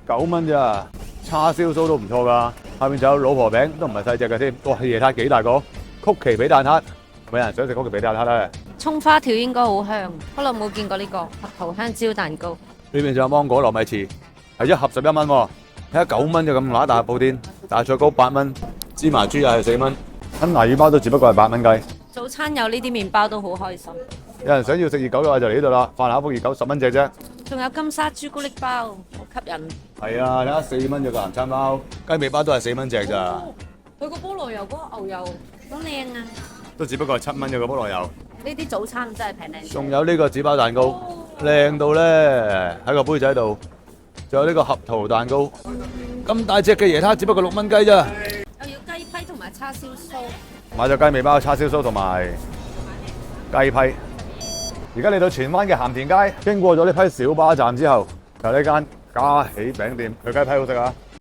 9蚊咋，叉燒酥都唔錯㗎。下面仲有老婆餅，都唔係細隻嘅添。哇，椰撻幾大個？曲奇比蛋撻，有冇人想食曲奇比蛋撻咧？葱花條應該好香，好耐冇見過呢個核桃香蕉蛋糕。呢邊仲有芒果糯米糍，係一盒11蚊喎。睇下9蚊就咁揦大布甸，大菜糕8蚊，芝麻豬又係4蚊，吞拿魚包都只不過係8蚊雞。早餐有呢啲麵包都好開心。有人想要食熱狗嘅話就嚟呢度啦，飯盒福熱狗10蚊隻啫。仲有金沙朱古力包，好吸引。係啊，睇下4蚊隻個鹹餐包，雞尾包都係4蚊隻咋，佢個菠蘿油嗰個牛油好靚啊！都只不過係7蚊隻個菠蘿油。呢啲早餐真係平靚。仲有呢個紙包蛋糕，靚到咧喺個杯仔度。仲有呢個合桃蛋糕，咁大隻嘅椰撻只不過6蚊雞咋。又要雞批同埋叉燒酥。買咗雞尾包、叉燒酥同埋雞批。而家嚟到荃灣嘅鹹田街，經過咗呢批小巴站之後，就呢間嘉喜餅店，佢雞批好食啊！